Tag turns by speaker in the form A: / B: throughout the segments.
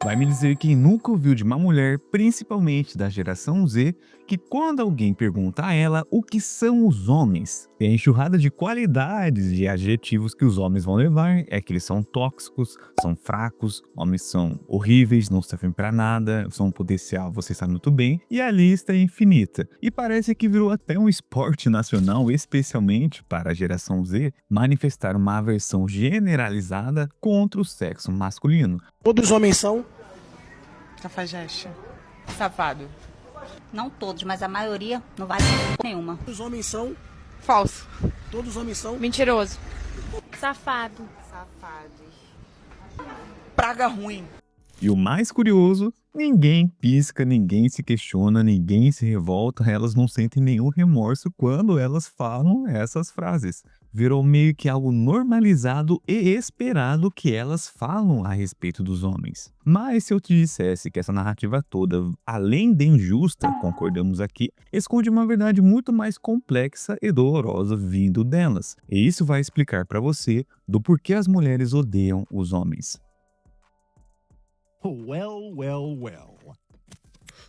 A: Vai me dizer quem nunca ouviu de uma mulher, principalmente da geração Z, que quando alguém pergunta a ela o que são os homens, tem a enxurrada de qualidades e adjetivos que os homens vão levar é que eles são tóxicos, são fracos, homens são horríveis, não servem pra nada, são um potencial, você sabe muito bem, e a lista é infinita. E parece que virou até um esporte nacional, especialmente para a geração Z, manifestar uma aversão generalizada contra o sexo masculino.
B: Todos os homens são.
C: Cafajeste. Safado.
D: Não todos, mas a maioria não vale nenhuma.
B: Todos os homens são.
C: Falso.
B: Todos os homens são.
C: Mentiroso.
E: Safado.
C: Praga ruim.
A: E o mais curioso, ninguém pisca, ninguém se questiona, ninguém se revolta, elas não sentem nenhum remorso quando elas falam essas frases. Virou meio que algo normalizado e esperado que elas falam a respeito dos homens. Mas se eu te dissesse que essa narrativa toda, além de injusta, concordamos aqui, esconde uma verdade muito mais complexa e dolorosa vindo delas. E isso vai explicar para você do porquê as mulheres odeiam os homens.
F: Well, well, well.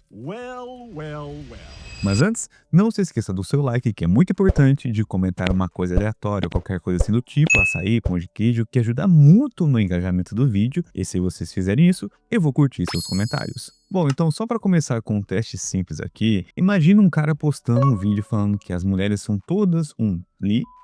F: Well, well, well.
A: Mas antes, não se esqueça do seu like, que é muito importante, de comentar uma coisa aleatória, qualquer coisa assim do tipo, açaí, pão de queijo, que ajuda muito no engajamento do vídeo. E se vocês fizerem isso, eu vou curtir seus comentários. Bom, então só para começar com um teste simples aqui, imagina um cara postando um vídeo falando que as mulheres são todas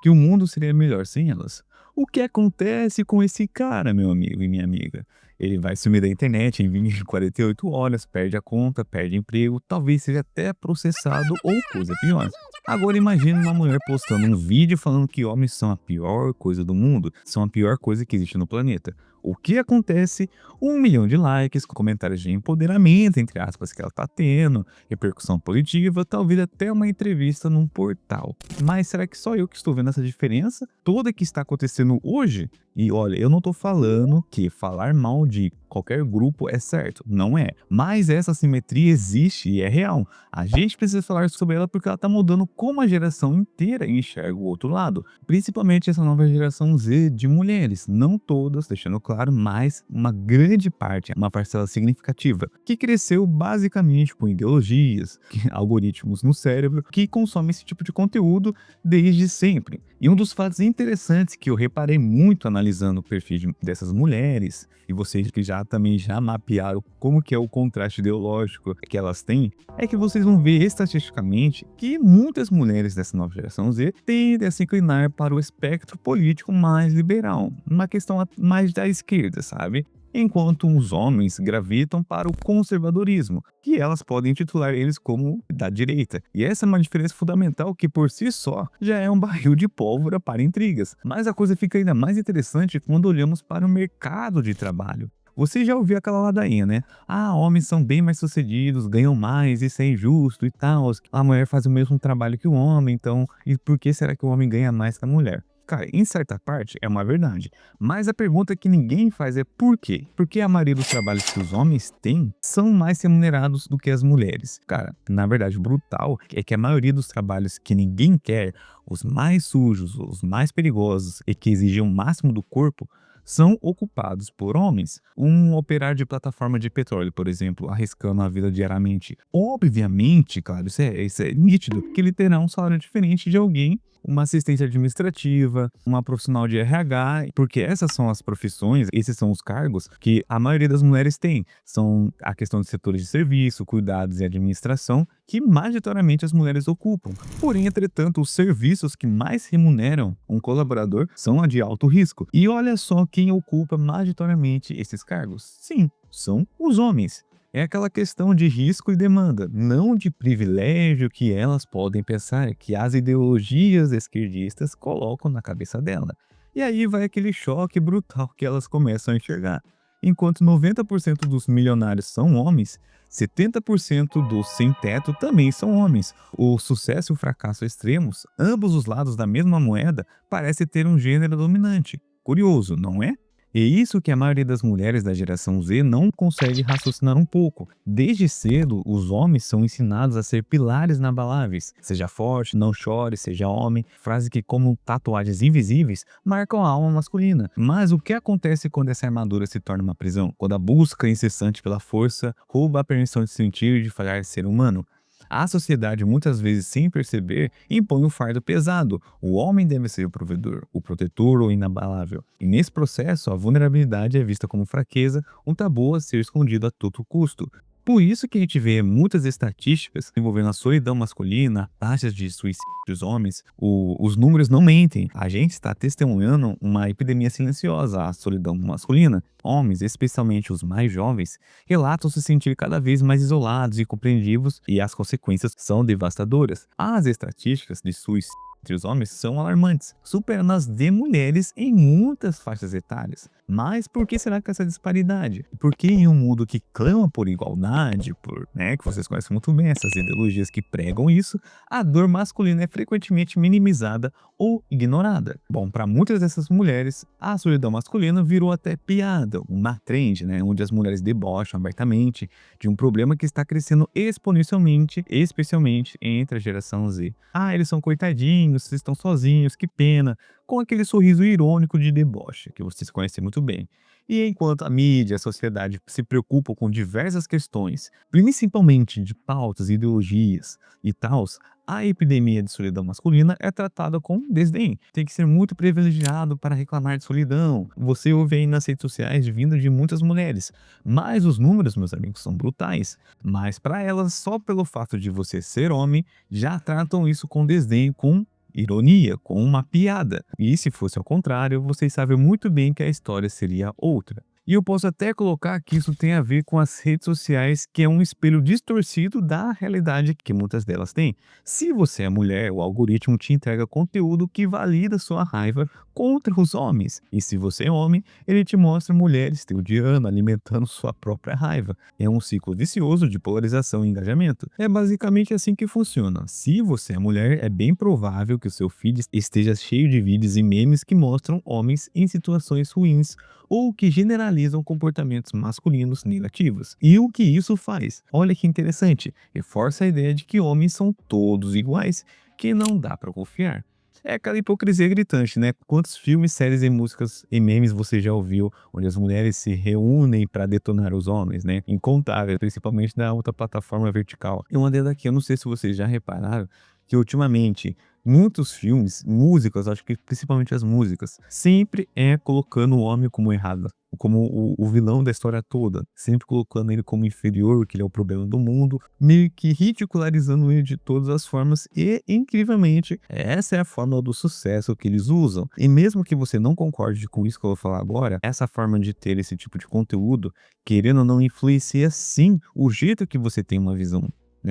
A: que o mundo seria melhor sem elas. O que acontece com esse cara, meu amigo e minha amiga? Ele vai sumir da internet em 20, 48 horas, perde a conta, perde emprego, talvez seja até processado ou coisa pior. Agora imagine uma mulher postando um vídeo falando que homens são a pior coisa do mundo, são a pior coisa que existe no planeta. O que acontece? 1 milhão de likes, comentários de empoderamento, entre aspas, que ela tá tendo, repercussão positiva, talvez até uma entrevista num portal. Mas será que só eu que estou vendo essa diferença toda que está acontecendo hoje? E olha, eu não tô falando que falar mal de qualquer grupo é certo, não é. Mas essa simetria existe e é real. A gente precisa falar sobre ela porque ela tá mudando como a geração inteira enxerga o outro lado. Principalmente essa nova geração Z de mulheres. Não todas, deixando claro, mas uma grande parte, uma parcela significativa, que cresceu basicamente com ideologias, algoritmos no cérebro, que consomem esse tipo de conteúdo desde sempre. E um dos fatos interessantes que eu reparei muito analisando o perfil dessas mulheres, e vocês que também já mapearam como que é o contraste ideológico que elas têm, é que vocês vão ver estatisticamente que muitas mulheres dessa nova geração Z tendem a se inclinar para o espectro político mais liberal, uma questão mais da esquerda, sabe? Enquanto os homens gravitam para o conservadorismo, que elas podem titular eles como da direita. E essa é uma diferença fundamental que por si só já é um barril de pólvora para intrigas. Mas a coisa fica ainda mais interessante quando olhamos para o mercado de trabalho. Você já ouviu aquela ladainha, né? Ah, homens são bem mais sucedidos, ganham mais, isso é injusto e tal. A mulher faz o mesmo trabalho que o homem, então, e por que será que o homem ganha mais que a mulher? Cara, em certa parte é uma verdade, mas a pergunta que ninguém faz é por quê? Porque a maioria dos trabalhos que os homens têm são mais remunerados do que as mulheres. Cara, na verdade, o brutal é que a maioria dos trabalhos que ninguém quer, os mais sujos, os mais perigosos e que exigem o máximo do corpo, são ocupados por homens. Um operário de plataforma de petróleo, por exemplo, arriscando a vida diariamente. Obviamente, claro, isso é nítido, que ele terá um salário diferente de alguém, uma assistente administrativa, uma profissional de RH, porque essas são as profissões, esses são os cargos que a maioria das mulheres tem. São a questão de setores de serviço, cuidados e administração, que majoritariamente as mulheres ocupam. Porém, entretanto, os serviços que mais remuneram um colaborador são a de alto risco. E olha só quem ocupa majoritariamente esses cargos. Sim, são os homens. É aquela questão de risco e demanda, não de privilégio que elas podem pensar que as ideologias esquerdistas colocam na cabeça dela. E aí vai aquele choque brutal que elas começam a enxergar. Enquanto 90% dos milionários são homens, 70% dos sem-teto também são homens. O sucesso e o fracasso extremos, ambos os lados da mesma moeda, parece ter um gênero dominante. Curioso, não é? E isso que a maioria das mulheres da geração Z não consegue raciocinar um pouco. Desde cedo, os homens são ensinados a ser pilares inabaláveis. Seja forte, não chore, seja homem. Frase que, como tatuagens invisíveis, marcam a alma masculina. Mas o que acontece quando essa armadura se torna uma prisão? Quando a busca incessante pela força rouba a permissão de sentir e de falhar ser humano? A sociedade, muitas vezes sem perceber, impõe um fardo pesado. O homem deve ser o provedor, o protetor ou inabalável. E nesse processo, a vulnerabilidade é vista como fraqueza, um tabu a ser escondido a todo custo. Por isso que a gente vê muitas estatísticas envolvendo a solidão masculina, taxas de suicídio dos homens, os números não mentem. A gente está testemunhando uma epidemia silenciosa, a solidão masculina. Homens, especialmente os mais jovens, relatam se sentir cada vez mais isolados e incompreensivos, e as consequências são devastadoras. As estatísticas de suicídio entre os homens são alarmantes, superando as de mulheres em muitas faixas etárias. Mas por que será que essa disparidade? Porque em um mundo que clama por igualdade, que vocês conhecem muito bem essas ideologias que pregam isso, a dor masculina é frequentemente minimizada ou ignorada. Bom, para muitas dessas mulheres, a solidão masculina virou até piada, uma trend, onde as mulheres debocham abertamente de um problema que está crescendo exponencialmente, especialmente entre a geração Z. Ah, eles são coitadinhos, vocês estão sozinhos, que pena, com aquele sorriso irônico de deboche, que vocês conhecem muito bem. E enquanto a mídia, a sociedade se preocupam com diversas questões, principalmente de pautas, ideologias e tals, a epidemia de solidão masculina é tratada com desdém. Tem que ser muito privilegiado para reclamar de solidão. Você ouve aí nas redes sociais vindo de muitas mulheres, mas os números, meus amigos, são brutais. Mas para elas, só pelo fato de você ser homem, já tratam isso com desdém, com ironia, com uma piada. E se fosse ao contrário, vocês sabem muito bem que a história seria outra. E eu posso até colocar que isso tem a ver com as redes sociais, que é um espelho distorcido da realidade que muitas delas têm. Se você é mulher, o algoritmo te entrega conteúdo que valida sua raiva contra os homens. E se você é homem, ele te mostra mulheres te odiando, alimentando sua própria raiva. É um ciclo vicioso de polarização e engajamento. É basicamente assim que funciona. Se você é mulher, é bem provável que o seu feed esteja cheio de vídeos e memes que mostram homens em situações ruins ou que generalizam comportamentos masculinos negativos. E o que isso faz? Olha que interessante, reforça a ideia de que homens são todos iguais, que não dá para confiar. É aquela hipocrisia gritante, né? Quantos filmes, séries e músicas e memes você já ouviu onde as mulheres se reúnem para detonar os homens, né? Incontáveis, principalmente na outra plataforma vertical. E uma delas aqui, eu não sei se vocês já repararam, que ultimamente muitos filmes, músicas, acho que principalmente as músicas, sempre é colocando o homem como errado, como o vilão da história toda, sempre colocando ele como inferior, que ele é o problema do mundo, meio que ridicularizando ele de todas as formas e, incrivelmente, essa é a fórmula do sucesso que eles usam. E mesmo que você não concorde com isso que eu vou falar agora, essa forma de ter esse tipo de conteúdo, querendo ou não, influencia sim o jeito que você tem uma visão,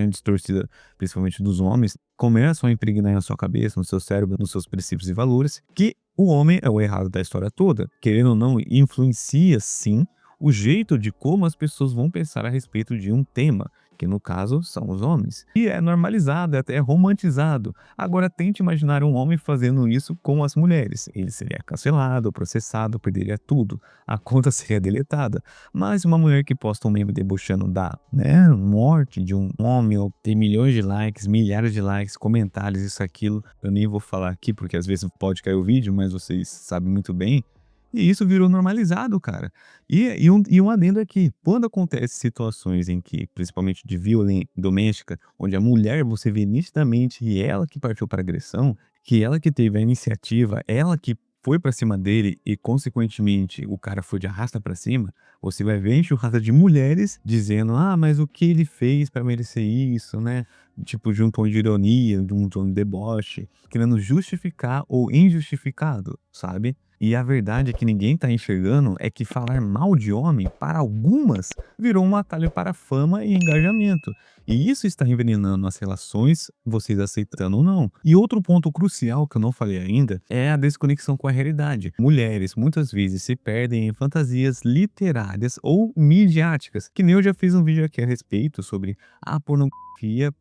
A: distorcida, principalmente dos homens, começam a impregnar na sua cabeça, no seu cérebro, nos seus princípios e valores, que o homem é o errado da história toda. Querendo ou não, influencia sim o jeito de como as pessoas vão pensar a respeito de um tema, que no caso são os homens. E é normalizado, é até romantizado. Agora tente imaginar um homem fazendo isso com as mulheres. Ele seria cancelado, processado, perderia tudo. A conta seria deletada. Mas uma mulher que posta um meme debochando da morte de um homem, ou tem milhões de likes, milhares de likes, comentários, isso, aquilo, eu nem vou falar aqui porque às vezes pode cair o vídeo, mas vocês sabem muito bem. E isso virou normalizado, cara. E um adendo aqui, quando acontece situações em que, principalmente de violência doméstica, onde a mulher, você vê nitidamente e ela que partiu para agressão, que ela que teve a iniciativa, ela que foi para cima dele e, consequentemente, o cara foi de arrasta para cima, você vai ver enxurrada de mulheres dizendo, mas o que ele fez para merecer isso, né? Tipo, de um tom de ironia, de um tom de deboche, querendo justificar ou injustificado, sabe? E a verdade é que ninguém tá enxergando é que falar mal de homem, para algumas, virou um atalho para fama e engajamento. E isso está envenenando as relações, vocês aceitando ou não. E outro ponto crucial que eu não falei ainda é a desconexão com a realidade. Mulheres muitas vezes se perdem em fantasias literárias ou midiáticas, que nem eu já fiz um vídeo aqui a respeito sobre a pornografia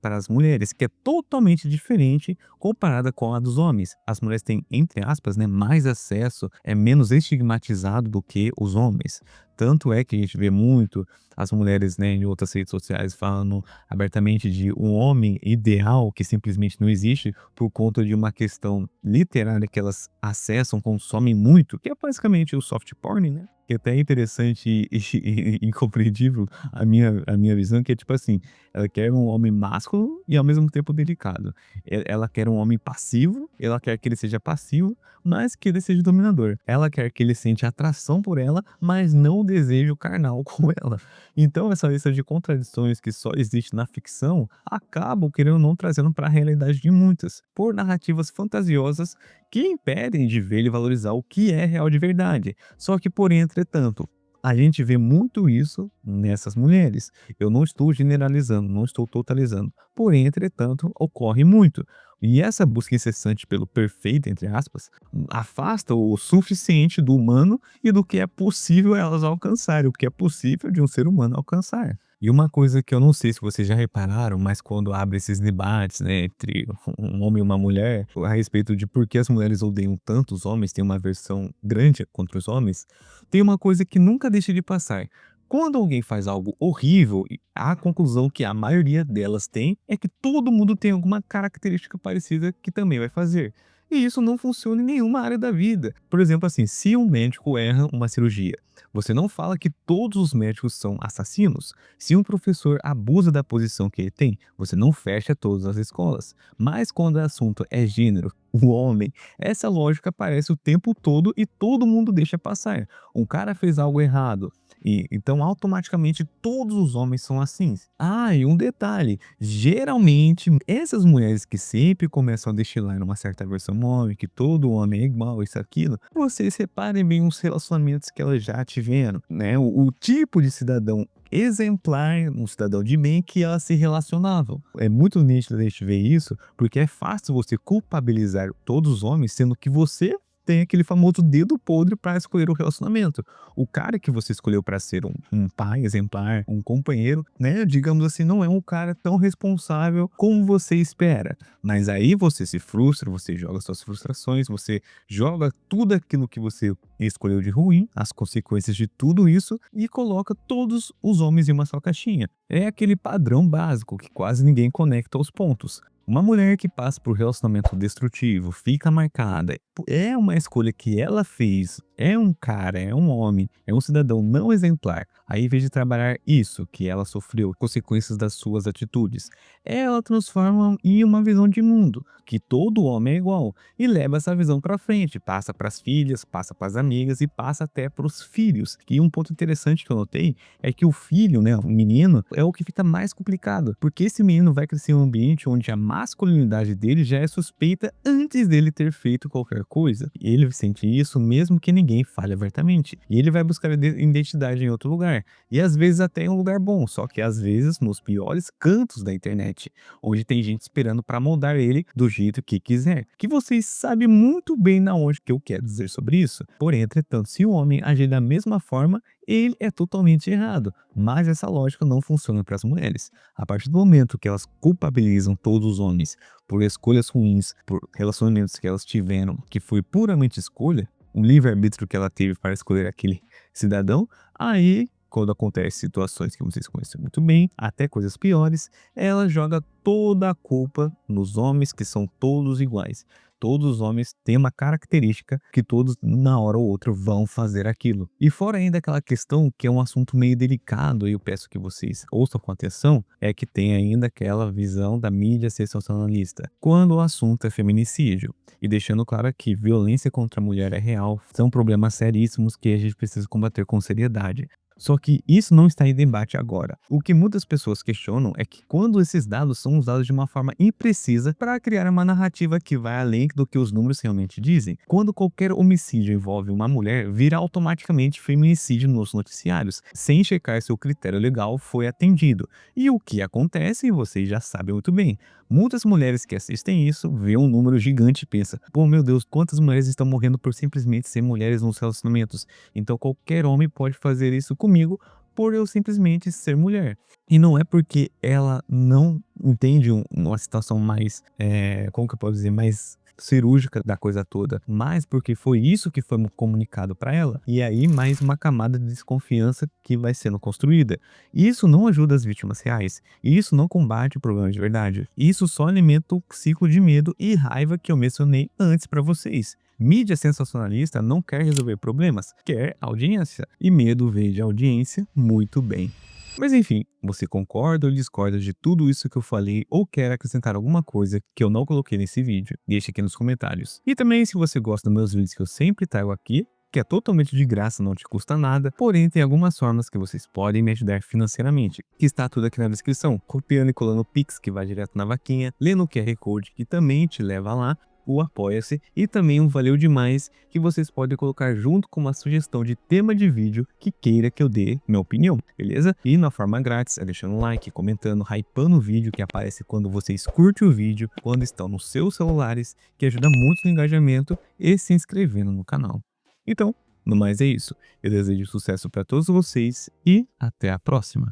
A: para as mulheres, que é totalmente diferente comparada com a dos homens. As mulheres têm, entre aspas, mais acesso relacionamento é menos estigmatizado do que os homens. Tanto é que a gente vê muito as mulheres, né, em outras redes sociais falando abertamente de um homem ideal que simplesmente não existe por conta de uma questão literária que elas acessam, consomem muito, que é basicamente o soft porn, né? Que até é interessante e incompreendível a minha visão, que é tipo assim, ela quer um homem másculo e ao mesmo tempo delicado. Ela quer um homem passivo, ela quer que ele seja passivo, mas que ele seja dominador. Ela quer que ele sente atração por ela, mas não o desejo carnal com ela. Então essa lista de contradições que só existe na ficção acabam, querendo ou não, trazendo para a realidade de muitas, por narrativas fantasiosas que impedem de ver e valorizar o que é real de verdade. Só que, porém, entretanto, a gente vê muito isso nessas mulheres. Eu não estou generalizando, não estou totalizando. Porém, entretanto, ocorre muito. E essa busca incessante pelo perfeito, entre aspas, afasta o suficiente do humano e do que é possível elas alcançarem, o que é possível de um ser humano alcançar. E uma coisa que eu não sei se vocês já repararam, mas quando abre esses debates, né, entre um homem e uma mulher, a respeito de por que as mulheres odeiam tanto os homens, tem uma aversão grande contra os homens, tem uma coisa que nunca deixa de passar. Quando alguém faz algo horrível, a conclusão que a maioria delas tem é que todo mundo tem alguma característica parecida que também vai fazer. E isso não funciona em nenhuma área da vida. Por exemplo, assim, se um médico erra uma cirurgia, você não fala que todos os médicos são assassinos. Se um professor abusa da posição que ele tem, você não fecha todas as escolas. Mas quando o assunto é gênero, o homem, essa lógica aparece o tempo todo e todo mundo deixa passar. Um cara fez algo errado, e então automaticamente todos os homens são assim. Ah, e um detalhe, geralmente essas mulheres que sempre começam a destilar numa certa versão homem, que todo homem é igual, isso, aquilo, vocês reparem bem os relacionamentos que elas já tiveram, né? O tipo de cidadão exemplar, um cidadão de bem que elas se relacionavam. É muito nítido a gente ver isso, porque é fácil você culpabilizar todos os homens, sendo que você tem aquele famoso dedo podre para escolher o relacionamento. O cara que você escolheu para ser um pai exemplar, um companheiro, né, digamos assim, não é um cara tão responsável como você espera. Mas aí você se frustra, você joga suas frustrações, você joga tudo aquilo que você escolheu de ruim, as consequências de tudo isso, e coloca todos os homens em uma só caixinha. É aquele padrão básico que quase ninguém conecta aos pontos. Uma mulher que passa por relacionamento destrutivo, fica marcada, é uma escolha que ela fez, é um cara, é um homem, é um cidadão não exemplar. Aí, em vez de trabalhar isso que ela sofreu, consequências das suas atitudes, ela transforma em uma visão de mundo, que todo homem é igual, e leva essa visão para frente, passa para as filhas, passa para as amigas e passa até para os filhos. E um ponto interessante que eu notei é que o filho, né, o menino, é o que fica mais complicado, porque esse menino vai crescer em um ambiente onde a masculinidade dele já é suspeita antes dele ter feito qualquer coisa. E ele sente isso mesmo que ninguém fale abertamente. E ele vai buscar identidade em outro lugar. E às vezes até em um lugar bom, só que às vezes nos piores cantos da internet, onde tem gente esperando para moldar ele do jeito que quiser. Que vocês sabem muito bem na onde que eu quero dizer sobre isso. Porém, entretanto, se o homem agir da mesma forma, ele é totalmente errado. Mas essa lógica não funciona para as mulheres. A partir do momento que elas culpabilizam todos os homens por escolhas ruins, por relacionamentos que elas tiveram, que foi puramente escolha, um livre-arbítrio que ela teve para escolher aquele cidadão, aí, quando acontecem situações que vocês conhecem muito bem, até coisas piores, ela joga toda a culpa nos homens, que são todos iguais. Todos os homens têm uma característica que todos, na hora ou outra, vão fazer aquilo. E fora ainda aquela questão que é um assunto meio delicado, e eu peço que vocês ouçam com atenção, é que tem ainda aquela visão da mídia sensacionalista, quando o assunto é feminicídio. E deixando claro que violência contra a mulher é real, são problemas seríssimos que a gente precisa combater com seriedade. Só que isso não está em debate agora. O que muitas pessoas questionam é que quando esses dados são usados de uma forma imprecisa para criar uma narrativa que vai além do que os números realmente dizem, quando qualquer homicídio envolve uma mulher, vira automaticamente feminicídio nos noticiários, sem checar se o critério legal foi atendido. E o que acontece, vocês já sabem muito bem. Muitas mulheres que assistem isso vê um número gigante e pensa: pô, meu Deus, quantas mulheres estão morrendo por simplesmente ser mulheres nos relacionamentos? Então qualquer homem pode fazer isso comigo por eu simplesmente ser mulher. E não é porque ela não entende uma situação mais, como que eu posso dizer, mais cirúrgica da coisa toda, mas porque foi isso que foi comunicado para ela. E aí mais uma camada de desconfiança que vai sendo construída. E isso não ajuda as vítimas reais. E isso não combate o problema de verdade. Isso só alimenta o ciclo de medo e raiva que eu mencionei antes para vocês. Mídia sensacionalista não quer resolver problemas, quer audiência. E medo vende audiência muito bem. Mas enfim, você concorda ou discorda de tudo isso que eu falei ou quer acrescentar alguma coisa que eu não coloquei nesse vídeo? Deixe aqui nos comentários. E também se você gosta dos meus vídeos que eu sempre trago aqui, que é totalmente de graça, não te custa nada, porém tem algumas formas que vocês podem me ajudar financeiramente, que está tudo aqui na descrição, copiando e colando o Pix que vai direto na vaquinha, lendo o QR Code que também te leva lá, o Apoia-se e também um Valeu Demais que vocês podem colocar junto com uma sugestão de tema de vídeo que queira que eu dê minha opinião, beleza? E na forma grátis é deixando um like, comentando, hypando o vídeo que aparece quando vocês curtem o vídeo, quando estão nos seus celulares, que ajuda muito no engajamento e se inscrevendo no canal. Então, no mais é isso. Eu desejo sucesso para todos vocês e até a próxima.